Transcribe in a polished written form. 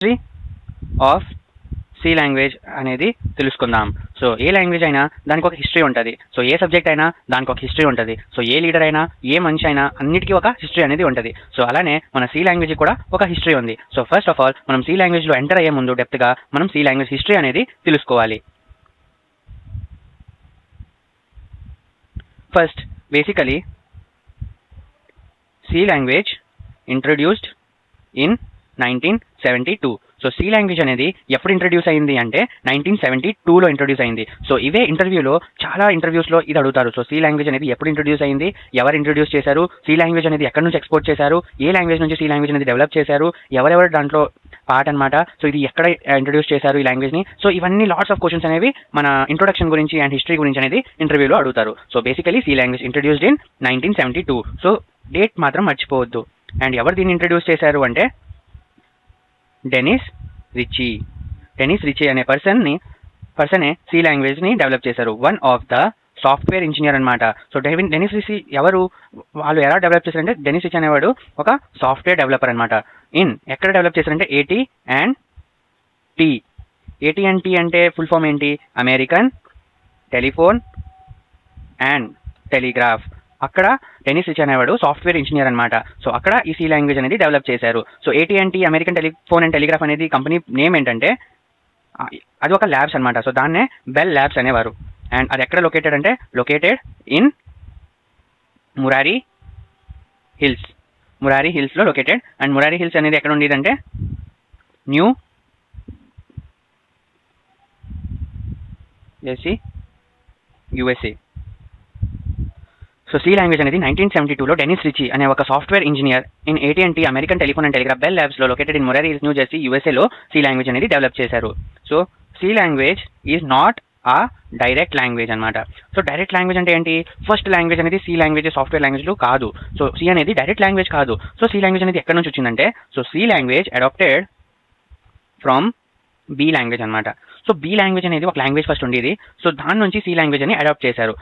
History of C language అనేది తెలుసుకుందాం. So ఏ language అయినా దానికి ఒక హిస్టరీ ఉంటుంది. సో ఏ సబ్జెక్ట్ అయినా దానికి ఒక హిస్టరీ ఉంటుంది. సో ఏ లీడర్ అయినా ఏ మనిషి అయినా అన్నిటికీ ఒక హిస్టరీ అనేది ఉంటుంది. సో అలానే మన సి లాంగ్వేజ్ కూడా ఒక హిస్టరీ ఉంది. సో ఫస్ట్ ఆఫ్ ఆల్ మనం సి లాంగ్వేజ్లో ఎంటర్ అయ్యే ముందు డెప్త్గా మనం సి లాంగ్వేజ్ హిస్టరీ అనేది తెలుసుకోవాలి. First basically C language introduced in 1972. So C language అనేది ఎప్పుడు ఇంట్రడ్యూస్ అయింది అంటే 1972లో ఇంట్రడ్యూస్ అయింది. సో ఇవే ఇంటర్వ్యూలో చాలా ఇంటర్వ్యూస్లో ఇది అడుగుతారు. సో సి లాంగ్వేజ్ అనేది ఎప్పుడు ఇంట్రడ్యూస్ అయింది, ఎవరు ఇంట్రడ్యూస్ చేశారు, సి లాంగ్వేజ్ అనేది ఎక్కడి నుంచి ఎక్స్పోర్ట్ చేశారు, ఏ లాంగ్వేజ్ నుంచి సి లాంగ్వేజ్ అనేది డెవలప్ చేశారు, ఎవరెవరు దాంట్లో పార్ట్ అనమాట. సో ఇది ఎక్కడ ఇంట్రడ్యూస్ చేశారు ఈ లాంగ్వేజ్ని. సో ఇవన్నీ లాట్స్ ఆఫ్ క్వశ్చన్స్ అనేవి మన ఇంట్రొడక్షన్ గురించి అండ్ హిస్టరీ గురించి అనేది ఇంటర్వ్యూలో అడుగుతారు. So basically C language introduced in 1972. So date మాత్రం మర్చిపోవద్దు. అండ్ ఎవరు దీన్ని ఇంట్రడ్యూస్ చేశారు అంటే డెనిస్ రిచీ అనే పర్సనే సి లాంగ్వేజ్ని డెవలప్ చేశారు. One of the software engineer అనమాట. సో డెనిస్ రిచీ ఎవరు, వాళ్ళు ఎలా డెవలప్ చేశారంటే డెనిస్ రిచీ అనేవాడు ఒక సాఫ్ట్వేర్ డెవలపర్ అనమాట. ఎక్కడ డెవలప్ చేశారంటే AT&T అంటే ఫుల్ ఫామ్ ఏంటి, అమెరికన్ టెలిఫోన్ అండ్ టెలిగ్రాఫ్. అక్కడ డెనిస్ రిచీ అనేవాడు సాఫ్ట్వేర్ ఇంజనీర్ అనమాట. సో అక్కడ ఈ సి లాంగ్వేజ్ అనేది డెవలప్ చేశారు. So AT&T American telephone and telegraph అనేది కంపెనీ నేమ్ ఏంటంటే అది ఒక ల్యాబ్స్ అనమాట. సో దాన్నే బెల్ ల్యాబ్స్ అనేవారు. అండ్ అది ఎక్కడ లొకేటెడ్ అంటే లొకేటెడ్ ఇన్ మురారి హిల్స్లో లొకేటెడ్. అండ్ మురారి హిల్స్ అనేది ఎక్కడ ఉండేదంటే New Jersey, USA. So C language అనేది 1972లో డెనిస్ రిచీ అనే ఒక software engineer in AT&T American telephone and telegraph Bell ల్యాబ్స్లో located in Murray hills, New Jersey, USAలో సి లాంగ్వేజ్ అనేది డెవలప్ చేశారు. So C language is not a direct language అనమాట. So direct language అంటే ఏంటి, first language అనేది C language software లాంగ్వేజ్లు కాదు. సో సి అనేది డైరెక్ట్ లాంగ్వేజ్ కాదు. సో సి లాంగ్వేజ్ అనేది ఎక్కడి నుంచి వచ్చిందంటే so C language adapted from B language అనమాట. సో బి లాంగ్వేజ్ అనేది ఒక లాంగ్వేజ్ ఫస్ట్ ఉండేది. సో దాని నుంచి సి లాంగ్వేజ్ అని అడాప్ట్ చేశారు.